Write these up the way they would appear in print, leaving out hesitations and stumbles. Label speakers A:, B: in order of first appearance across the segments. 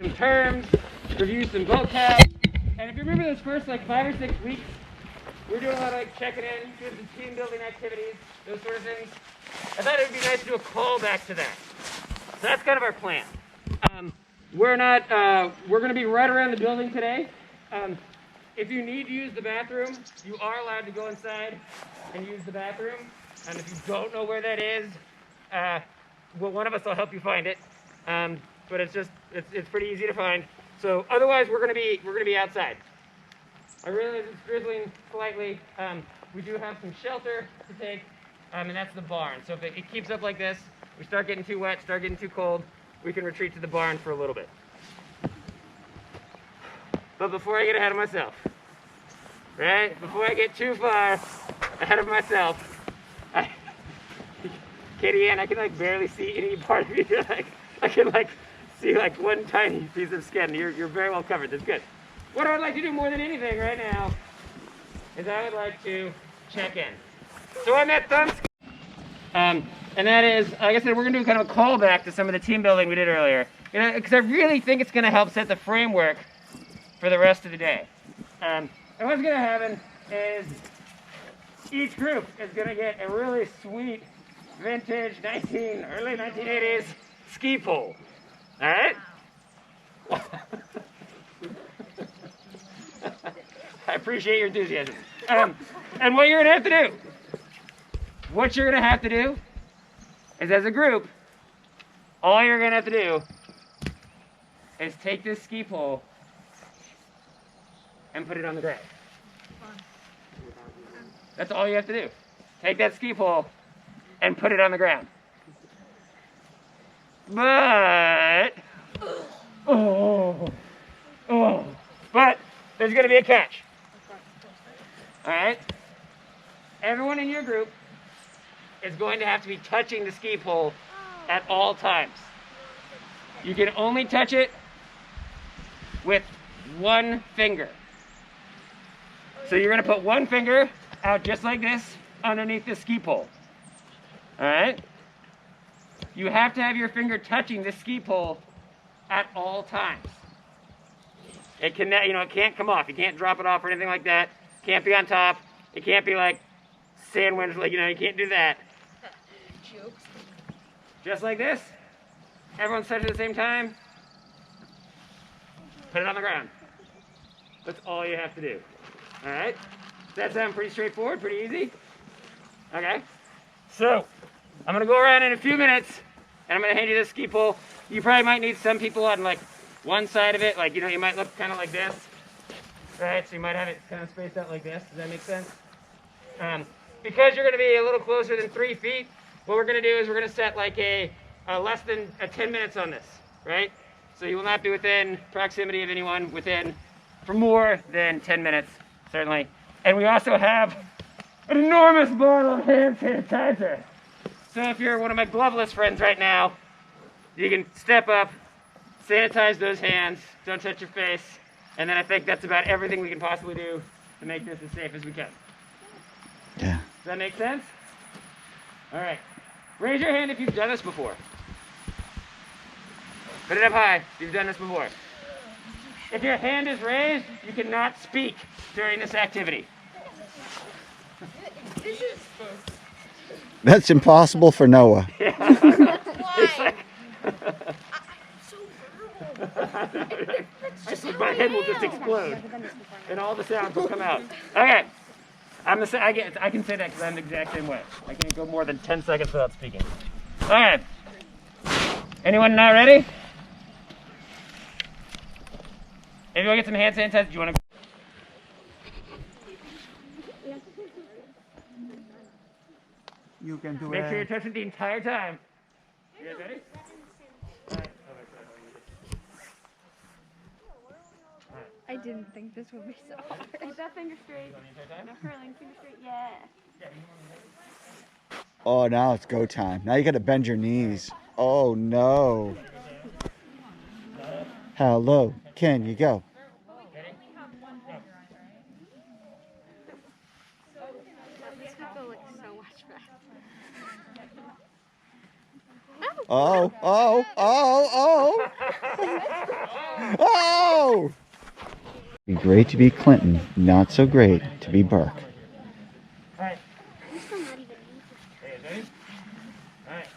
A: Some terms, review some vocab, and if you remember those first like 5 or 6 weeks, we're doing a lot of like checking in, doing some team building activities, those sort of things. I thought it would be nice to do a callback to that. So that's kind of our plan. We're going to be right around the building today. If you need to use the bathroom, you are allowed to go inside and use the bathroom. And if you don't know where that is, well, one of us will help you find it. But it's pretty easy to find. So otherwise, we're gonna be outside. I realize it's drizzling slightly. We do have some shelter to take, and that's the barn. So if it keeps up like this, we start getting too wet, start getting too cold, we can retreat to the barn for a little bit. But before I get ahead of myself, right? Before I get too far ahead of myself, Katie Ann, I can like barely see any part of you. I can like see like one tiny piece of skin. You're very well covered. That's good. What I would like to do more than anything right now is I would like to check in. So I'm at thumb and that is, like I said, we're going to do kind of a callback to some of the team building we did earlier. Because I really think it's going to help set the framework for the rest of the day. And what's going to happen is each group is going to get a really sweet vintage early 1980s ski pole. All right? I appreciate your enthusiasm. And what you're going to have to do is, as a group, all you're going to have to do is take this ski pole and put it on the ground. That's all you have to do. Take that ski pole and put it on the ground. But, but there's going to be a catch. All right? Everyone in your group is going to have to be touching the ski pole at all times. You can only touch it with one finger. So you're going to put one finger out just like this underneath the ski pole. All right? You have to have your finger touching the ski pole at all times. It can, it can't come off. You can't drop it off or anything like that. It can't be on top. It can't be like sandwiched, like, you can't do that. Just like this. Everyone's touching at the same time. Put it on the ground. That's all you have to do. All right? Does that sound pretty straightforward, pretty easy? Okay. So, I'm going to go around in a few minutes, and I'm going to hand you this ski pole. You probably might need some people on, like, one side of it. Like, you might look kind of like this. Right? So you might have it kind of spaced out like this. Does that make sense? Because you're going to be a little closer than 3 feet, what we're going to do is we're going to set, like, a less than 10 minutes on this. Right? So you will not be within proximity of anyone for more than 10 minutes, certainly. And we also have an enormous bottle of hand sanitizer. So if you're one of my gloveless friends right now, you can step up, sanitize those hands, don't touch your face, and then I think that's about everything we can possibly do to make this as safe as we can.
B: Yeah.
A: Does that make sense? All right. Raise your hand if you've done this before. Put it up high if you've done this before. If your hand is raised, you cannot speak during this activity.
B: That's impossible for Noah.
A: Yeah.
C: Why?
A: My head will just explode, and all the sounds will come out. Okay, I can say that because I'm the exact same way. I can't go more than 10 seconds without speaking. Okay. Anyone not ready? Anyone get some hand sanitizer? Do you want to?
B: You can do
A: Make sure you're touching the entire time. You guys ready?
C: I didn't think this would be so hard.
D: Is that finger straight? No curling, finger straight, yeah.
B: Oh, now it's go time. Now you got to bend your knees. Oh, no. Hello. Can you go?
D: This could go like so much faster.
B: Oh, oh, oh, oh. Oh! Be great to be Clinton, not so great to be Burke.
A: All right. Hey, ready? All right.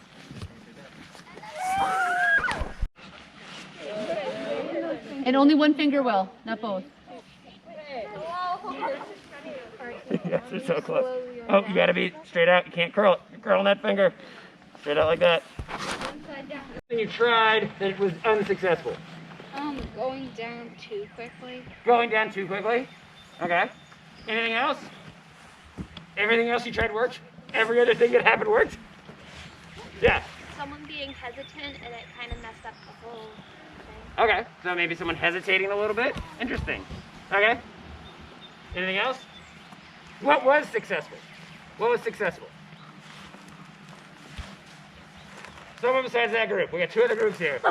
E: And only one finger will, not both.
A: Yes, you're so close. Oh, you gotta be straight out. You can't curl it. You're curling that finger. Straight out like that. You tried that was unsuccessful.
C: Going down too quickly.
A: Going down too quickly? Okay. Anything else? Everything else you tried worked? Every other thing that happened worked? Yeah.
D: Someone being hesitant and it kind of messed up the whole thing.
A: Okay. So maybe someone hesitating a little bit? Interesting. Okay. Anything else? What was successful? What was successful? Someone besides that group. We got two other groups here.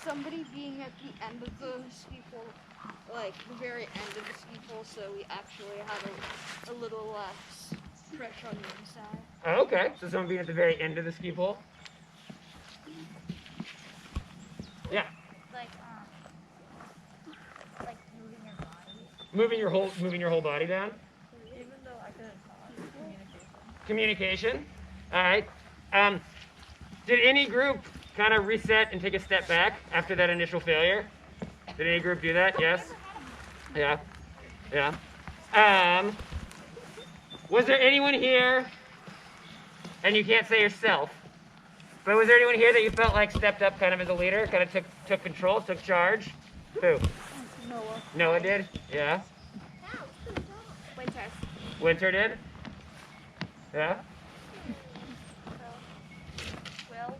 C: Somebody being at the end of the ski pole, like the very end of the ski pole, so we actually had a little less pressure on the inside.
A: Oh, okay. So someone being at the very end of the ski pole. Yeah.
D: Like moving your body.
A: Moving your whole body down.
D: Even though I couldn't talk.
A: Communication. All right. Did any group kind of reset and take a step back after that initial failure? Did any group do that? Yes? Yeah. Yeah. Was there anyone here, and you can't say yourself, but was there anyone here that you felt like stepped up kind of as a leader, kind of took control, took charge? Who?
C: Noah.
A: Noah did? Yeah.
D: Winter.
A: Winter did? Yeah.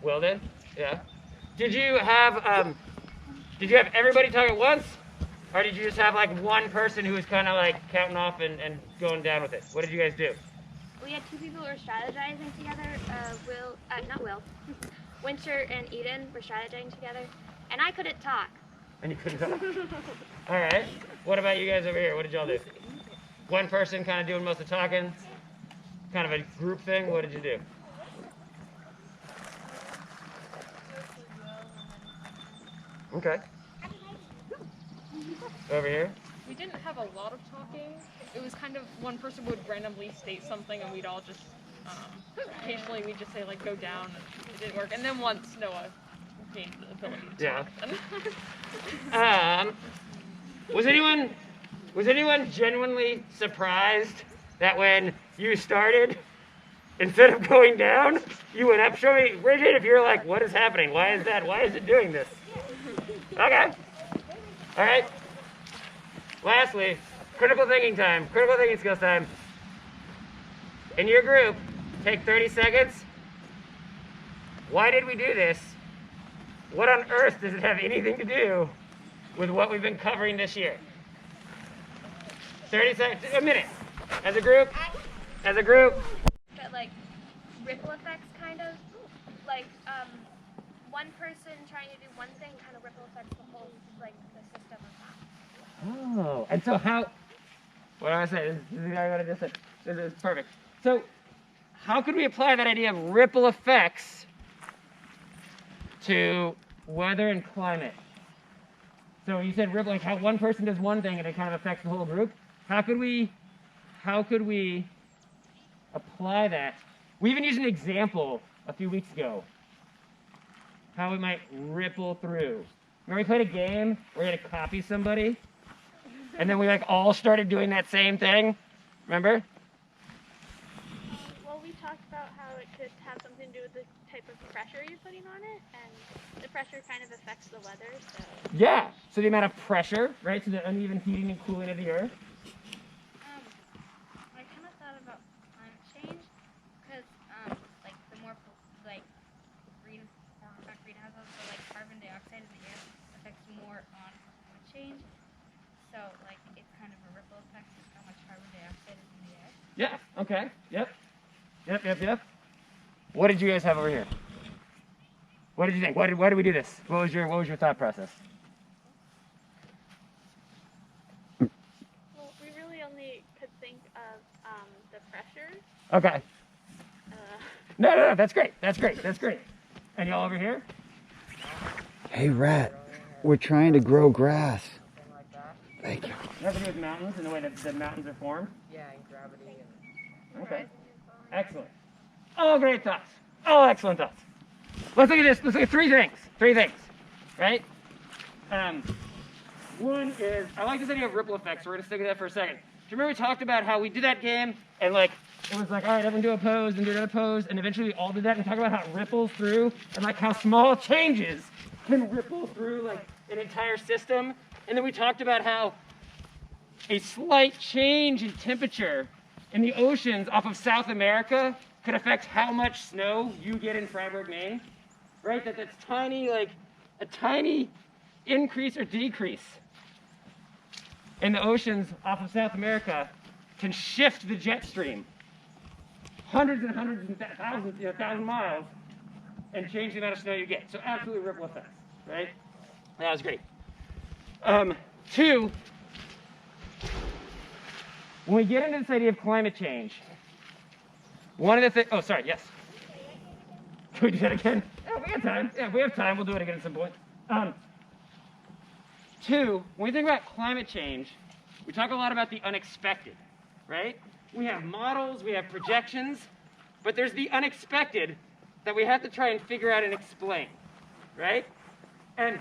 A: Will did? Yeah. Did you have everybody talk at once? Or did you just have like one person who was kind of like counting off and going down with it? What did you guys do?
D: We had two people who were strategizing together. Not Will. Winter and Eden were strategizing together. And I couldn't talk.
A: And you couldn't talk? All right. What about you guys over here? What did y'all do? One person kind of doing most of the talking? Kind of a group thing? What did you do? Okay. Over here?
F: We didn't have a lot of talking. It was kind of one person would randomly state something and we'd all just, occasionally we'd just say like go down and it didn't work. And then once Noah gained the ability to
A: Yeah.
F: talk.
A: Was anyone genuinely surprised that when you started, instead of going down, you went up? Show me, raise it if you're like, what is happening? Why is that? Why is it doing this? Okay. All right. Lastly, critical thinking time, critical thinking skills time. In your group, take 30 seconds. Why did we do this? What on earth does it have anything to do with what we've been covering this year? 30 seconds, a minute. As a group.
D: But like ripple effects kind of. Like one person trying to do one thing kind of ripple affects the whole, like the system of that.
A: Oh, and so how, what do I say? This is exactly what I just said. This is perfect. So how could we apply that idea of ripple effects to weather and climate? So you said ripple, like how one person does one thing and it kind of affects the whole group. How could we apply that? We even used an example a few weeks ago. How it might ripple through. Remember we played a game where we had to copy somebody? And then we like all started doing that same thing? Remember?
D: Well, we talked about how it could have something to do with the type of pressure you're putting on it, and the pressure kind of affects the weather, so.
A: Yeah, so the amount of pressure, right? So the uneven heating and cooling of the earth.
G: I kind of thought about climate change, because like the more like not greenhouses, but like carbon dioxide in the air affects more on climate change. So like it's kind of a ripple effect of how much carbon dioxide is in the air.
A: Yeah, okay, yep. What did you guys have over here? What did you think? Why did we do this? What was your thought process?
D: Well, we really only could think of the pressure.
A: Okay. No, that's great. And y'all over here?
B: Hey, Rat. We're trying to grow grass.
A: Something like that.
B: Thank you.
A: Nothing to do with mountains and the way that the mountains are formed?
F: Yeah, and gravity and
A: Okay. Excellent. All great thoughts. All excellent thoughts. Let's look at this. Let's look at three things. Three things. Right? One is, I like this idea of ripple effects. So we're going to stick with that for a second. Do you remember we talked about how we did that game and like, it was like, all right, everyone do a pose and do another pose. And eventually we all did that and talk about how it ripples through and like how small changes can ripple through like an entire system. And then we talked about how a slight change in temperature in the oceans off of South America could affect how much snow you get in Freiburg, Maine, right? That's tiny, like a tiny increase or decrease in the oceans off of South America can shift the jet stream hundreds and thousands, thousand miles and change the amount of snow you get. So absolutely ripple effects, right? That was great. Two, when we get into this idea of climate change, one of the things, oh, sorry, yes. Can we do that again? Yeah, we have time. Yeah, if we have time, we'll do it again at some point. Two, when we think about climate change, we talk a lot about the unexpected, right? We have models, we have projections, but there's the unexpected that we have to try and figure out and explain, right? And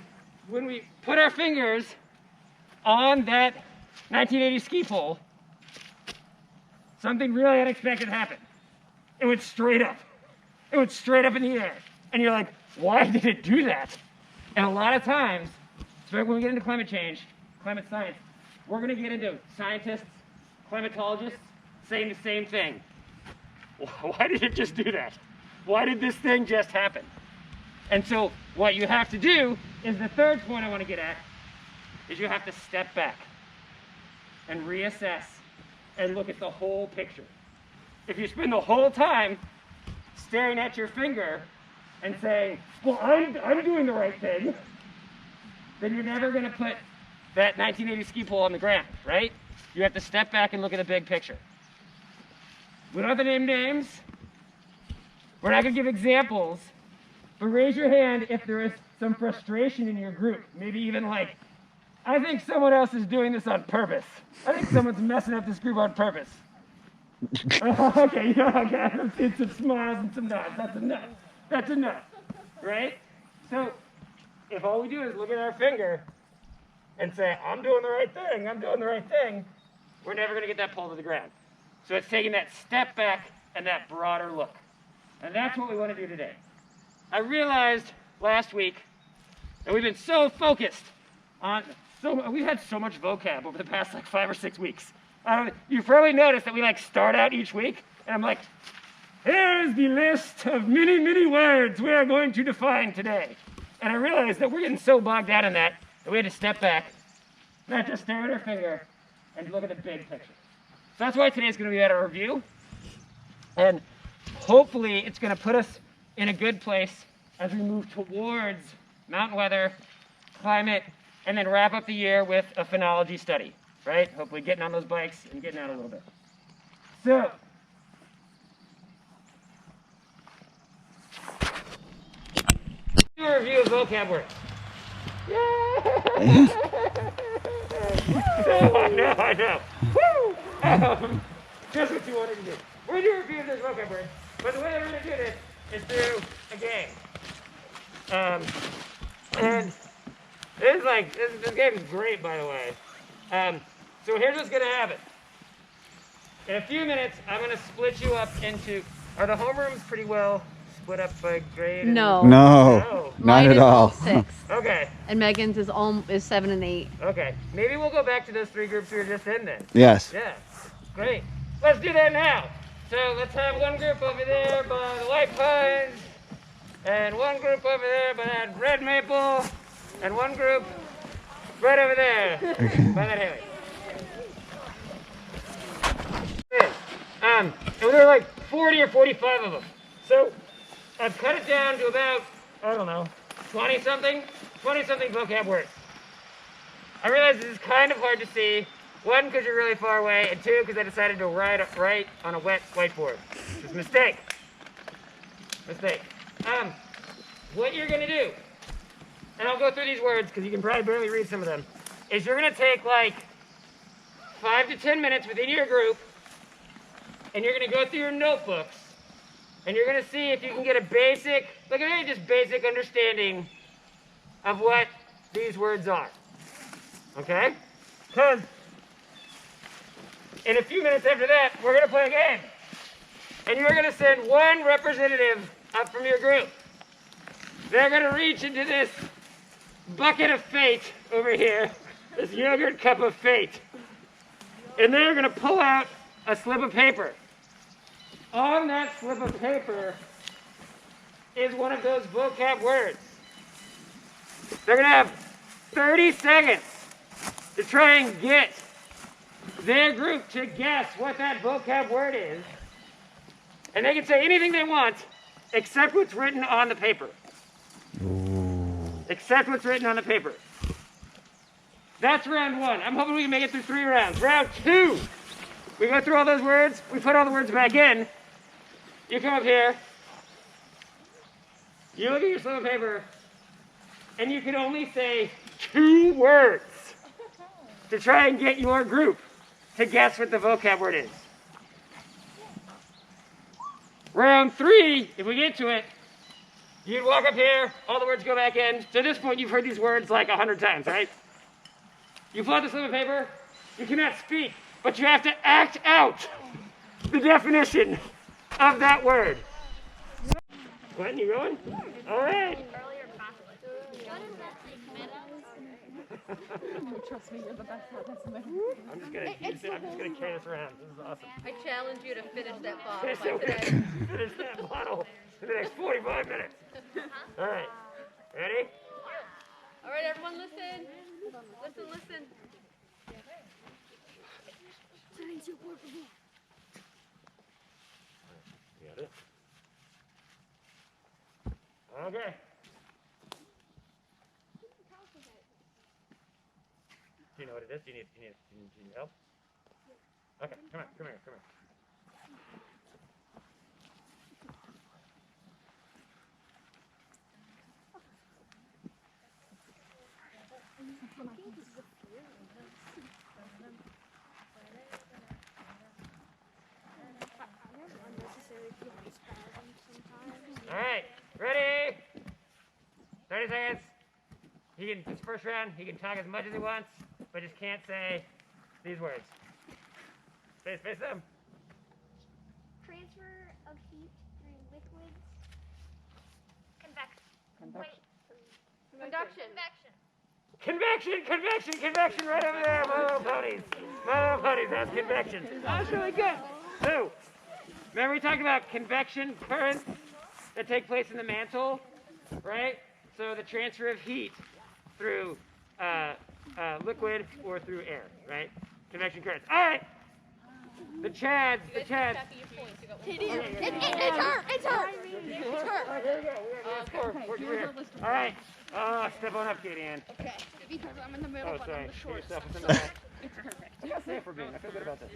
A: when we put our fingers on that 1980 ski pole, something really unexpected happened. It went straight up. It went straight up in the air. And you're like, why did it do that? And a lot of times, especially when we get into climate change, climate science, we're going to get into scientists, climatologists, saying the same thing. Why did it just do that? Why did this thing just happen? And so what you have to do is the third point I want to get at, is you have to step back and reassess and look at the whole picture. If you spend the whole time staring at your finger and saying, well, I'm doing the right thing, then you're never going to put that 1980 ski pole on the ground, right? You have to step back and look at the big picture. We don't have to name names. We're not going to give examples, but raise your hand if there is some frustration in your group. Maybe even like, I think someone else is doing this on purpose. I think someone's messing up this group on purpose. Okay, okay, I've seen some smiles and some nods. That's enough. That's enough, right? So if all we do is look at our finger and say, I'm doing the right thing, I'm doing the right thing, we're never going to get that pole to the ground. So it's taking that step back and that broader look. And that's what we want to do today. I realized last week that we've been so focused on, we've had so much vocab over the past like 5 or 6 weeks. You've probably noticed that we like start out each week and I'm like, here's the list of many, many words we are going to define today. And I realized that we're getting so bogged down in that we had to step back, not just stare at our finger, and look at the big picture. So that's why today's going to be about a review. And hopefully it's going to put us in a good place as we move towards mountain weather, climate, and then wrap up the year with a phenology study, right? Hopefully getting on those bikes and getting out a little bit. So, do a review of vocab words. Yay! I know. Woo! Just what you wanted to do. We're going to do a review of this vocab word, but the way that we're going to do this is through a game. And this game is great, by the way. So here's what's going to happen. In a few minutes, I'm going to split you up into, are the homerooms pretty well split up by grade?
E: No.
B: No, not
E: Mine
B: at
E: is
B: all.
E: 6.
A: Okay.
E: And Megan's is 7 and 8.
A: Okay. Maybe we'll go back to those 3 groups we were just in then.
B: Yes.
A: Yeah. Great. Let's do that now. So let's have one group over there by the white pines, and one group over there by that red maple, and one group right over there by that haley. And there are like 40 or 45 of them. So I've cut it down to about, I don't know, 20-something vocab words. I realize this is kind of hard to see. 1, because you're really far away, and 2, because I decided to write on a wet whiteboard. It's a mistake. Mistake. What you're going to do and I'll go through these words because you can probably barely read some of them, is you're going to take like 5 to 10 minutes within your group, and you're going to go through your notebooks, and you're going to see if you can get a basic, look at just basic understanding of what these words are. Okay? Because in a few minutes after that, we're going to play a game. And you're going to send one representative up from your group. They're going to reach into this bucket of fate over here, this yogurt cup of fate. And they're going to pull out a slip of paper. On that slip of paper is one of those vocab words. They're going to have 30 seconds to try and get their group to guess what that vocab word is. And they can say anything they want except what's written on the paper. Except what's written on the paper. That's round 1. I'm hoping we can make it through 3 rounds. Round 2. We go through all those words. We put all the words back in. You come up here. You look at your slip of paper. And you can only say 2 words to try and get your group to guess what the vocab word is. Round 3, if we get to it, you'd walk up here, all the words go back in. So at this point, you've heard these words like 100 times, right? You pull out the slip of paper, you cannot speak, but you have to act out the definition of that word. Glenn, you going? All right.
F: Trust me, you're the best at this.
A: I'm just gonna carry this around. This is awesome.
E: I challenge you to finish that bottle
A: Finish
E: by
A: that,
E: today.
A: finish that bottle in the next 45 minutes. All right. Ready?
E: All right, everyone, listen. Listen.
A: You got it? Okay. Do you know what it is? Do you need help? Okay, come here. All right, ready? 30 seconds. This first round, he can talk as much as he wants, but just can't say these words. Face them.
D: Transfer of heat through liquids.
A: Convection, right over there, my little ponies, that's convection. That was really good. So, remember we talked about convection currents that take place in the mantle, right? So the transfer of heat through liquid or through air, right? Convection currents. All right. The Chads.
C: It's her.
A: All right. Step on up, Katie Ann.
C: Okay, because I'm in the middle, but
A: sorry.
C: I'm the
A: Get
C: shortest.
A: yourself within the back. I got safe for being. I feel good about this.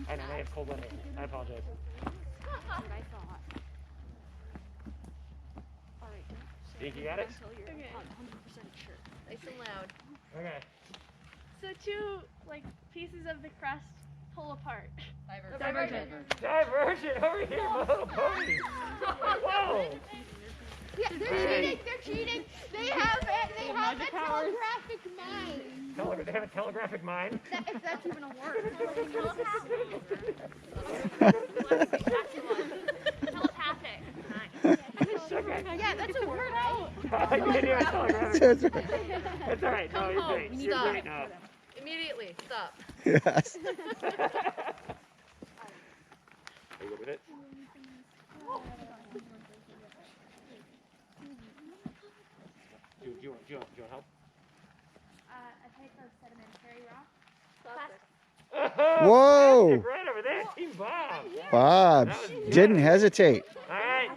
A: I know, I have cold lemonade. I apologize.
C: That's what I thought. Alright,
A: Think you got it?
C: until you're 100% sure.
E: Nice and loud.
A: Okay.
D: So 2 pieces of the crust pull apart.
E: Divergent.
A: Divergent over here, my little ponies. Whoa.
C: Yeah, they're cheating. They have a telegraphic mind.
A: They have a telegraphic mind.
C: If that's even a word.
D: Telepathic.
C: Yeah, that's a word.
A: It's all right. No, you're great. You're
E: Stop.
A: great now.
E: Immediately, stop.
B: Yes.
A: Are you good with it? Do you want help?
D: A type of sedimentary rock.
B: Whoa.
A: Right over there, Team Bob.
B: Bob didn't hesitate.
A: All right.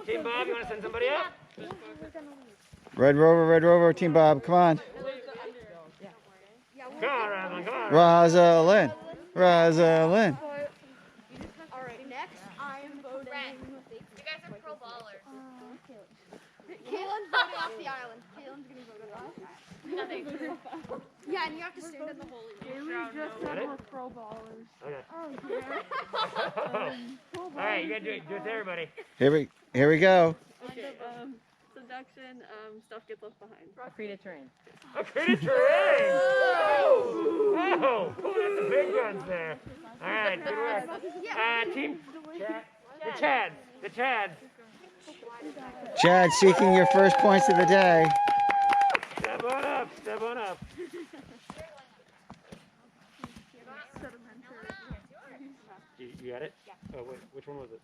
A: Team Bob, you want to send somebody up?
B: Red Rover, Team Bob, come on.
A: Come on, Rosalind, come on.
B: Rosalind.
C: Alright, next I am voting.
D: You guys are pro ballers.
C: the island. Caitlin's gonna go to the island.
E: Nothing.
C: Yeah, and you have to stand in the holy room.
A: Got it? Okay. All right, you gotta do it. Do it to everybody.
B: Here we go.
E: Okay, seduction, stuff gets left behind.
F: Free to train.
A: A critter terrain! Whoa! Pulling out the big guns there. All right, good work. Team Chad. The Chads.
B: Chad seeking your first points of the day.
A: Step on up. Step on up. You got it? Oh, wait. Which one was it?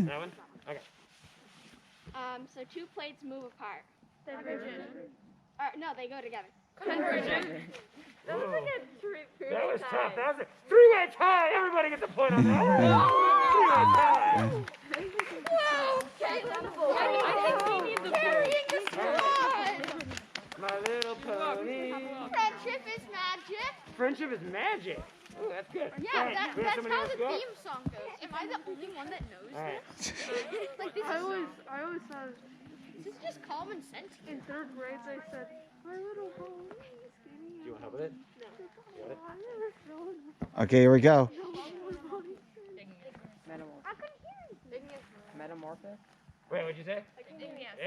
A: That one? Okay.
G: So two plates move apart.
E: Divergent.
G: No, they go together.
E: Convergent. That was like a
A: That was tough. That was a three-way tie. Everybody gets a point on that. Three-way tie. My little pony.
C: Friendship is magic.
A: Friendship is magic. Ooh, that's good.
C: Yeah,
A: All right, we have
C: that's
A: somebody
C: how
A: else
C: the
A: go?
C: theme song goes. Am I the only one that knows
A: All right.
C: this? Like this
E: I always thought
C: is just common sense.
E: in third grade they said, my little pony is skinny.
A: Do you want help with it?
E: No.
A: You got it?
E: I never felt
B: Okay, here we go.
F: Metamorphic.
A: Wait, what'd you say?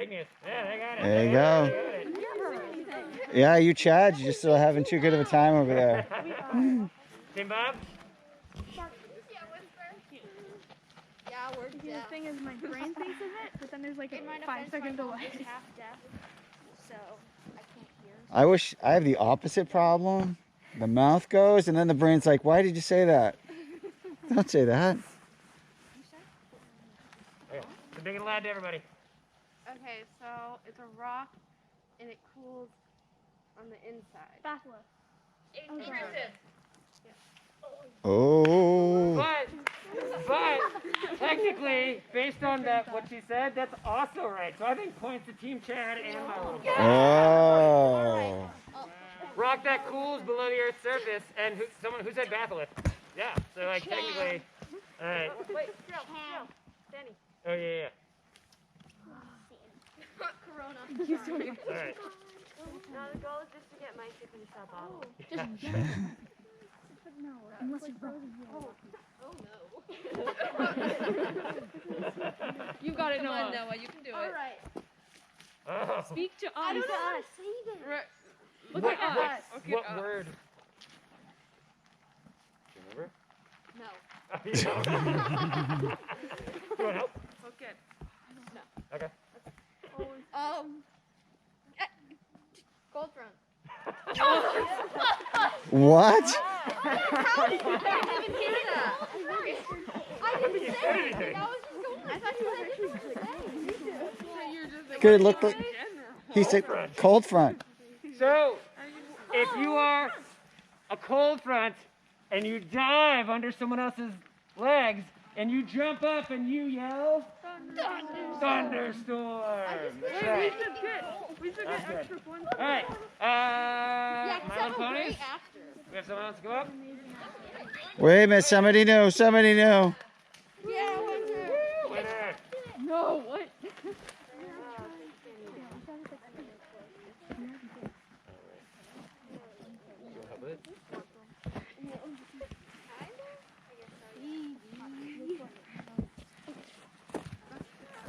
A: Igneous. Yeah, they got it.
B: There you
A: They got
B: go.
A: it.
B: Yeah, you Chad, you're still having too good of a time over there.
A: Team Bob?
C: Yeah, we're
H: The
C: deaf.
H: thing is, my brain thinks of it, but then there's like a
C: In my
H: 5-second
C: defense, my mom
H: delay.
C: is half deaf, so I can't hear.
B: I wish I have the opposite problem. The mouth goes, and then the brain's like, why did you say that? Don't say that.
A: Okay. So big and loud to everybody.
E: Okay, so it's a rock and it cools on the inside.
H: Bathwater.
B: Oh.
A: But technically, based on that what she said, that's also right. So I think points to Team Chad and my little pony.
B: Oh.
A: Rock that cools below the Earth's surface, and someone who said batholith. Yeah. So like technically, all right.
E: Wait, Danny.
A: Oh yeah.
C: Corona.
A: All right.
E: Now the goal is just to get my ship in the shop bottle.
H: Unless you're frozen.
F: You got it,
E: Come
F: Noah.
E: on, Noah, you can do it.
C: Alright.
A: Oh.
F: Speak to us.
C: I don't know how to say this.
F: Look
A: What,
F: at us. Okay,
A: what word? Do you remember?
C: No.
A: You don't? You want help?
E: Okay.
A: Okay.
C: Gold throne.
B: What?
C: How did you even hear that? I didn't say anything. I was just going. I thought you were saying.
B: Good, look like he said cold front.
A: So, if you are a cold front and you dive under someone else's legs and you jump up and you yell, thunderstorm. Right.
E: We should
A: That's
E: get
A: good.
E: extra points.
A: All right.
C: Yeah,
A: My little
C: I'm a
A: ponies.
C: great actor.
A: We have someone else to go up.
B: Wait a minute, somebody new, somebody new.
C: Yeah, winner.
A: Winner.
E: No, what?
A: You want help with it?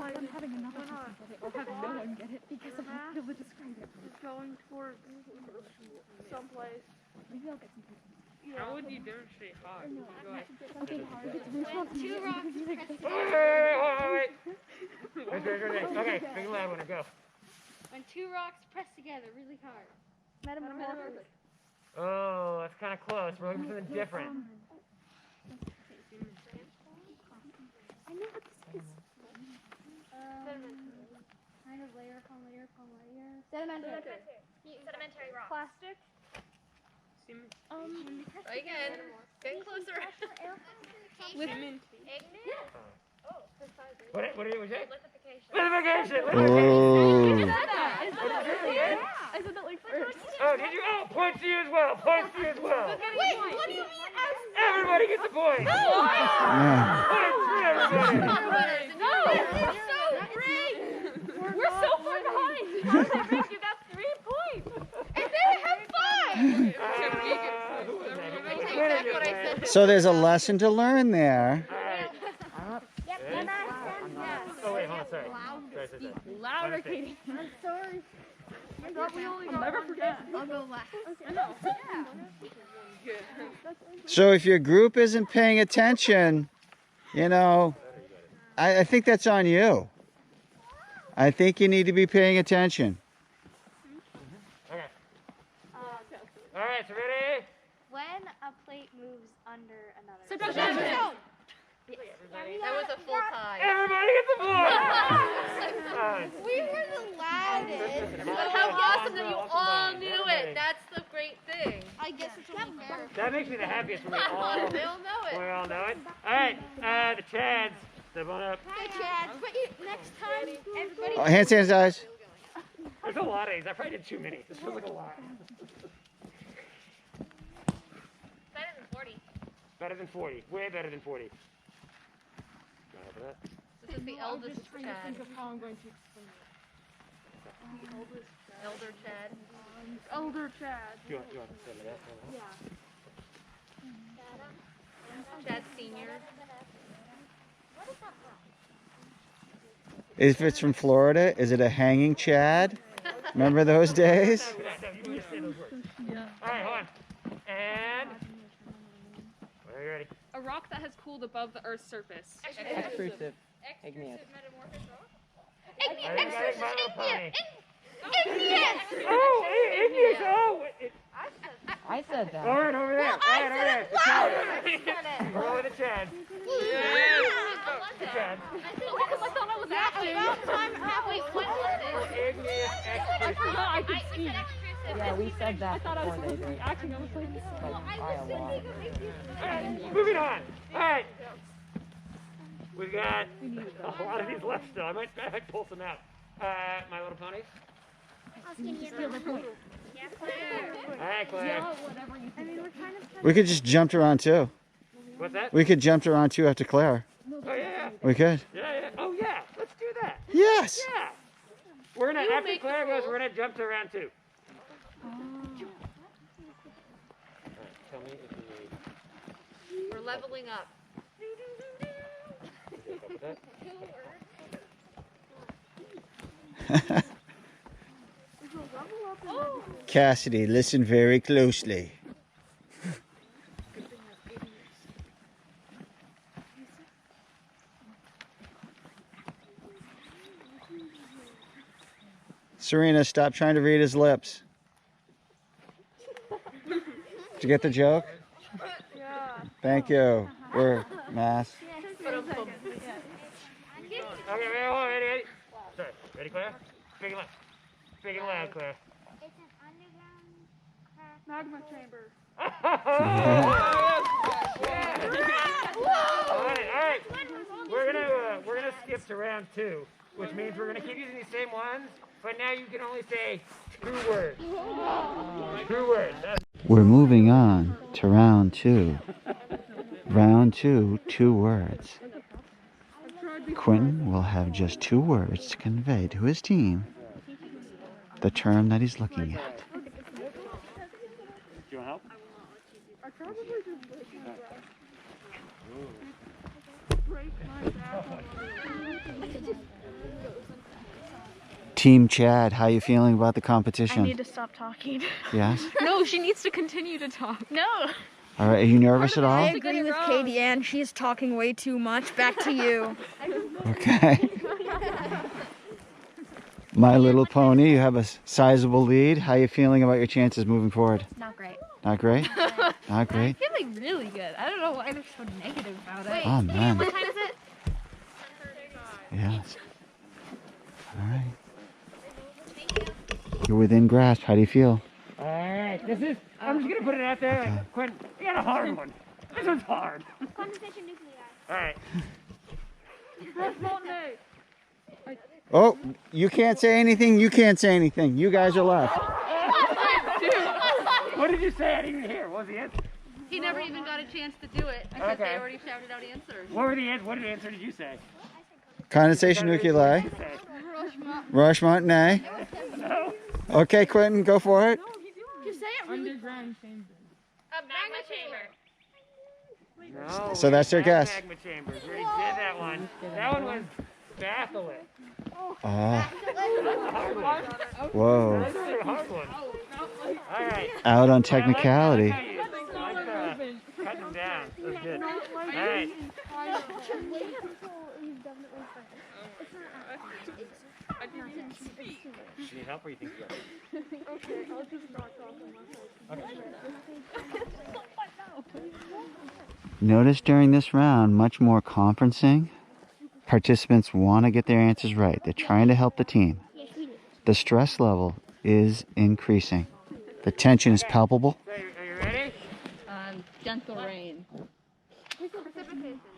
H: I'm having another person get it, or have no one get it because I won't be able to describe it.
E: It's going towards someplace.
H: Maybe I'll get some people.
F: How would you demonstrate hard? Go ahead.
H: Okay, which one's
C: Two rocks pressed
A: Wait,
C: together.
A: wait. Okay, big and loud winner, go.
C: When two rocks press together really hard.
H: Metamorphic.
A: Oh, that's kind of close. We're looking for something different.
H: I know what this is.
C: Kind of layer upon layer upon layer. Sedimentary.
D: Sedimentary rock.
H: Plastic.
E: Try again. Getting closer.
D: Igneous?
A: What did you say?
D: Lithification.
A: Lithification.
B: Oh.
H: I said that like first.
A: Oh, did you? Oh, points to you as well. Points to you as well.
C: Wait, what do you mean?
A: Everybody gets a point.
B: Yeah.
A: Points for everybody.
C: No, this is so great. We're
F: Rick, you got 3 points.
E: And then I have 5!
A: Who was that?
E: I take back what I said.
B: So there's a lesson to learn there.
A: All right. Oh wait, hold on, sorry. Sorry.
F: Louder, Katie.
E: I'm sorry.
F: I'll never forget.
E: I'll go last.
B: So if your group isn't paying attention, you know, I think that's on you. I think you need to be paying attention.
A: Okay. All right, so ready?
G: When a plate moves under another.
F: Subtraction.
E: That was a full tie.
A: Everybody get the ball.
E: We were the loudest.
F: But how awesome that you all knew it. That's the great thing.
E: I guess it's only fair.
A: That makes me the happiest when we all
E: know it.
A: know it. All right, the Chads, step on up.
E: Hey, Chad, but next time, everybody.
B: Oh, hand sanitize.
A: There's a lot of these. I probably did too many. This feels like a lot.
D: Better than 40.
A: Better than 40. Way better than 40.
E: This is the eldest Chad.
F: Think of how I'm going to explain it.
E: Elder Chad.
F: Elder Chad.
A: You want to say that?
E: Chad Senior.
B: If it's from Florida, is it a hanging Chad? Remember those days?
A: No, you just say those words. All right, hold on. And are you ready?
F: A rock that has cooled above the Earth's surface.
I: Extrusive. Igneous.
A: Igneous.
E: Oh,
A: Igneous. Oh,
I: I said that.
A: all right, over there. All right, over there. The Chad. We're over the Chad. The Chad.
F: I thought I was acting.
E: About time. Wait, what was
A: Igneous extrusive.
F: No, I could see.
I: Yeah, we said
F: I
I: that
F: thought I was
I: before
F: supposed
I: they
F: to be
I: did.
F: acting. I was like,
I: Like, Iowa.
A: All right, moving on. All right. We've got a lot of these left still. I might pull some out. My Little Ponies. All right, Claire.
B: We could just jump around too.
A: What's that?
B: We could jump around too after Claire.
A: Oh, yeah.
B: We could.
A: Yeah. Oh, yeah. Let's do that.
B: Yes.
A: Yeah. We're gonna, after Claire goes, we're gonna jump to round 2. Tell me if you need.
E: We're leveling up.
B: Cassidy, listen very closely. Serena, stop trying to read his lips. Did you get the joke?
E: Yeah.
B: Thank you. We're mass.
A: Okay, ready? Sorry, ready, Claire? Big and loud. Big and loud, Claire.
G: It's an underground
E: Magma chamber.
A: All right. We're gonna skip to round 2, which means we're gonna keep using these same ones, but now you can only say 2 words. 2 words.
B: We're moving on to round 2. Round 2, 2 words. Quentin will have just 2 words to convey to his team the term that he's looking at.
A: Do you want help?
B: Team Chad, how you feeling about the
H: I
B: competition?
H: need to stop talking.
B: Yes?
F: no, she needs to continue to talk.
H: No.
B: All right, are you nervous at
C: I
B: all?
C: agree with Katie Ann. She's talking way too much. Back to you.
B: Okay. My Little Pony, you have a sizable lead. How you feeling about your chances moving forward?
H: Not great.
B: Not great? Not great?
H: Feeling really good. I don't know why they're so negative about it.
B: Oh, man.
H: What time is it?
B: Yes. All right. You're within grasp. How do you feel?
A: All right. This is. I'm just gonna put it out there.
B: Okay.
A: Quentin, you got a hard one. This one's hard.
G: condensation nuclei.
A: All right.
B: Oh, you can't say anything. You can't say anything. You guys are left.
A: What did you say? I didn't even hear. What was the answer?
E: He never even got a chance to do it because
A: Okay.
E: they already shouted out answers.
A: What were the answers? What answer did you say?
B: Condensation nuclei.
A: What did you say?
B: Roche Montenay.
A: All
B: Okay, Quentin, go for it.
E: Just say it really
F: Underground chamber.
D: A magma chamber.
A: No.
B: So that's their
A: we have
B: guess.
A: Magma chambers. We already did that one. That one was batholith.
B: Ah,
A: That's a hard one.
B: whoa.
A: That's a really hard one. All right.
B: Out on
A: I
B: technicality.
A: like cutting them down. That's good. All right. Need help or you think so?
B: Notice during this round, much more conferencing. Participants want to get their answers right. They're trying to help the team. The stress level is increasing. The tension is palpable.
A: So, are you ready?
I: Gentle rain.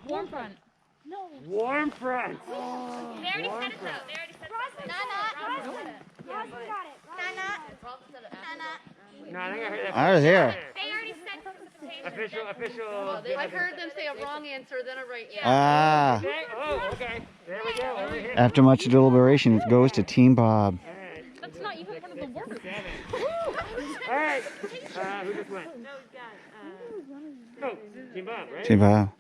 F: Warm front.
A: Warm front.
D: They already said it though. They already said it.
A: No, I think I heard that.
B: I was here.
D: They already said precipitation.
A: Official.
E: I've heard them say a wrong answer, then a right answer.
B: Ah,
A: Okay. Oh, okay. There we go. Over here.
B: after much deliberation, it goes to Team Bob.
A: All right.
F: That's not even one of the words.
A: 7. All right. Who just went? Oh, Team Bob, right?
B: Team Bob.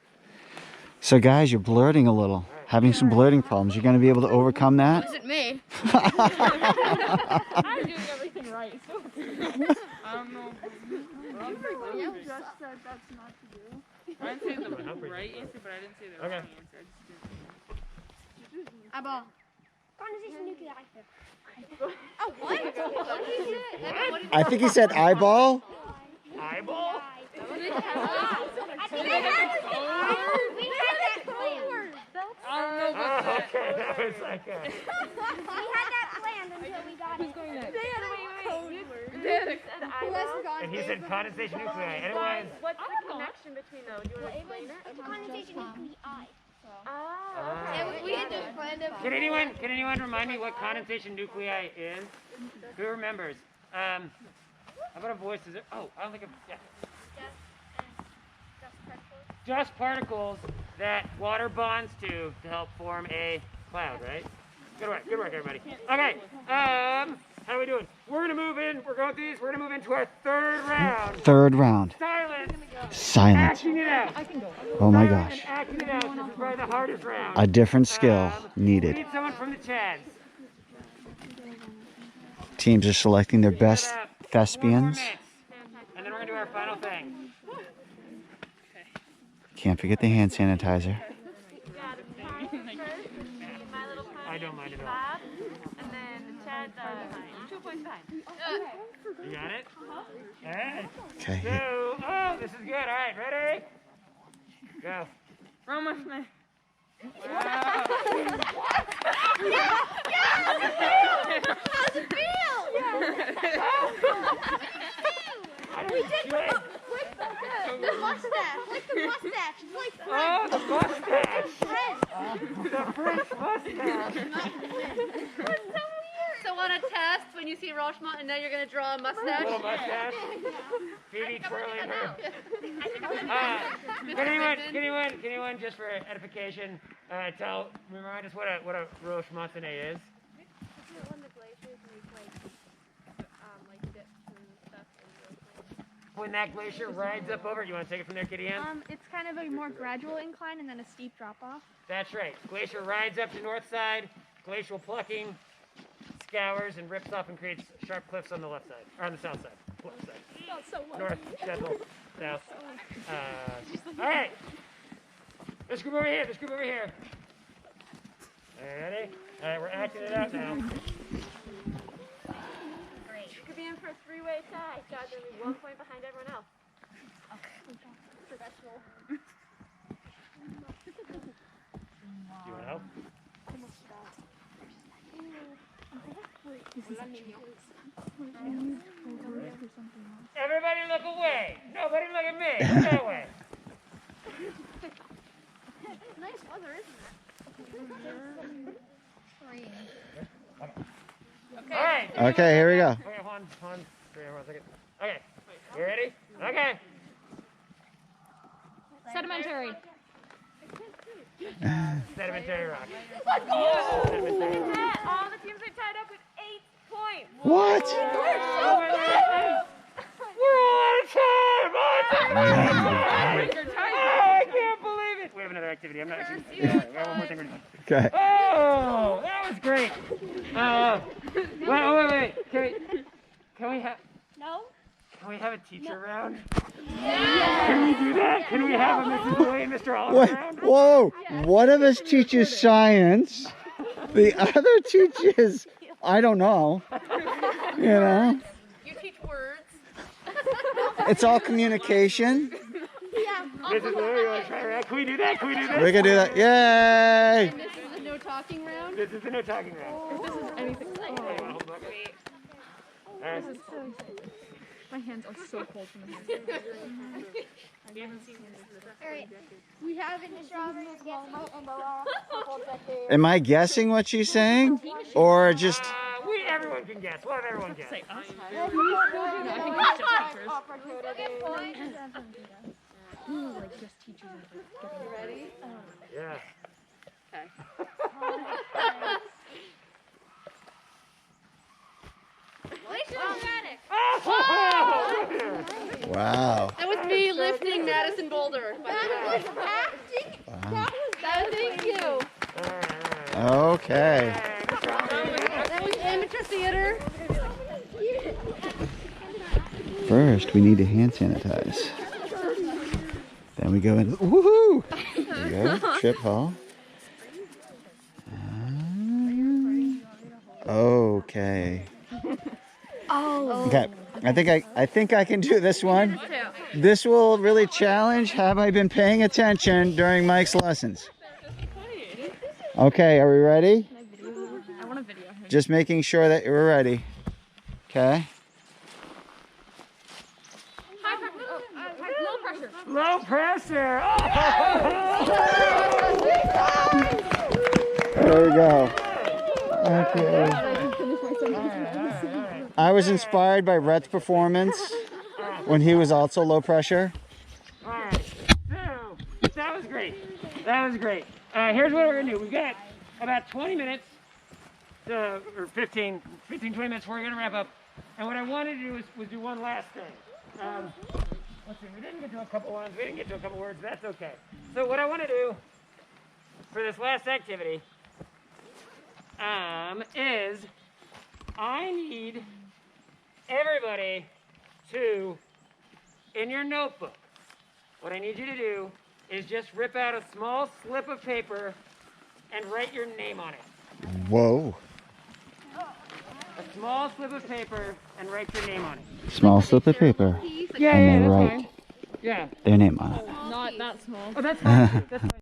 B: So guys, you're blurting a little. Having some blurting problems. You're going to be able to overcome that?
E: Is it me?
F: I'm doing everything right. So I don't know.
E: You just said that's not to do.
F: I didn't say the right answer, but I didn't say the
A: Okay.
F: wrong answer. I just did.
E: Eyeball.
G: Condensation nuclei.
E: Oh, what? What did he say? What did
B: I think he said eyeball.
A: Eyeball?
G: I think we had that planned.
F: I don't know about
A: Oh,
F: that.
A: okay. That was like a...
G: We had that planned until we got it.
F: Going next?
A: And he said condensation nuclei. Anyways.
F: What's the connection between those? Do you want to explain it?
G: Condensation nuclei.
E: we had just planned it.
A: Can anyone remind me what condensation nuclei is? Who remembers? How about a voice? Is it? Oh, I don't think. Yeah. Just particles that water bonds to help form a cloud, right? Good work, everybody. Okay. How are we doing? We're gonna move in. We're going through these. We're gonna move into our third round.
B: Third round.
A: Silence.
B: Silent.
A: Acting it out.
B: Oh my
A: Silent
B: gosh.
A: and acting it out. This is probably the hardest round.
B: A different skill
A: We
B: needed.
A: need someone from the Chads.
B: Teams are selecting their best
A: Four more
B: thespians.
A: minutes, and then we're gonna do our final thing.
B: Can't forget the hand sanitizer.
A: I don't mind at all.
F: And then Chad, 2 points behind.
A: You got it? All right.
B: Okay.
A: So, oh, this is good. All right, ready? Go.
F: Roma Smith.
E: How's it feel?
A: I don't shit.
E: The mustache. Like the mustache. It's like
A: Oh, the mustache.
E: French.
A: The French mustache.
E: So on a test, when you see Rochemont and then you're going to draw a mustache?
A: Little mustache. Phoebe twirling her. Can anyone, just for edification, remind us what a Roche Montagne is?
E: When the glaciers make like dips and stuff
A: When that glacier rides up over it, you want to take it from there, Kitty Ann?
H: It's kind of a more gradual incline and then a steep drop off.
A: That's right. Glacier rides up to north side, glacial plucking, scours and rips off and creates sharp cliffs on the left side, or on the south side. Left side. North, central, south. All right. This group over here. This group over here. Ready? All right, we're acting it out now.
E: Could be in for a three-way tie. God's going to be 1 point behind everyone else. Professional.
A: You want help? Everybody look away. Nobody look at me. Look that way.
E: Nice weather, isn't it?
A: All right.
B: Okay, here we go.
A: Okay, Juan. Stay here 1 second. Okay. You ready? Okay.
H: Sedimentary.
A: Sedimentary rock.
D: All the teams are tied up with 8 points.
F: point.
B: What?
A: We're all out of time! I can't believe it! We have another activity. I'm not sure. We have one more thing we're doing.
B: Okay.
A: Oh, that was great. Wait. Can we have?
D: No?
A: Can we have a teacher round? Can we do that? Can we have a Mrs. Boy and Mr. Oliver
B: What?
A: round?
B: Whoa! One of us teaches science. The other teaches, I don't know. You know?
F: You teach words.
B: It's all communication.
A: Mrs. Boy, you want to try a round? Can we do that? Can we do that?
B: We can do that. Yay!
E: This is the no talking round.
A: This is the no talking round.
H: This is anything. My hands are so cold from the hands.
D: Alright. We have in the strawberries in the last couple decades.
B: Am I guessing what she's saying? Or just...
A: Everyone can guess. We'll have everyone guess.
F: Say us.
H: Like just teachers.
E: Ready?
A: Yeah.
B: Wow.
E: That was me lifting Madison Boulder.
C: That was acting.
B: Wow.
E: Thank you.
B: Okay.
E: That was amateur theater.
B: First, we need to hand sanitize. Then we go in. Woohoo! There we go. Trip hall. Okay.
E: Oh.
B: Okay. I think I can do this one. This will really challenge. Have I been paying attention during Mike's lessons? Okay. Are we ready?
F: I want a video.
B: Just making sure that you're ready. Okay.
F: Low pressure.
A: Low pressure.
B: There we go. Okay. I was inspired by Rhett's performance when he was also low pressure.
A: All right. So, that was great. That was great. Here's what we're going to do. We've got about 20 minutes, or 15, 20 minutes before we're going to wrap up. And what I wanted to do was do one last thing. Let's see, we didn't get to a couple ones, we didn't get to a couple words, that's okay. So what I want to do for this last activity is I need everybody to, in your notebook, what I need you to do is just rip out a small slip of paper and write your name on it.
B: Whoa.
A: A small slip of paper and write your name on it.
B: Small slip of paper.
A: Yeah,
B: And they
A: that's
B: write
A: fine. Yeah.
B: their name on it.
F: Not that small.
A: Oh, that's fine. That's fine.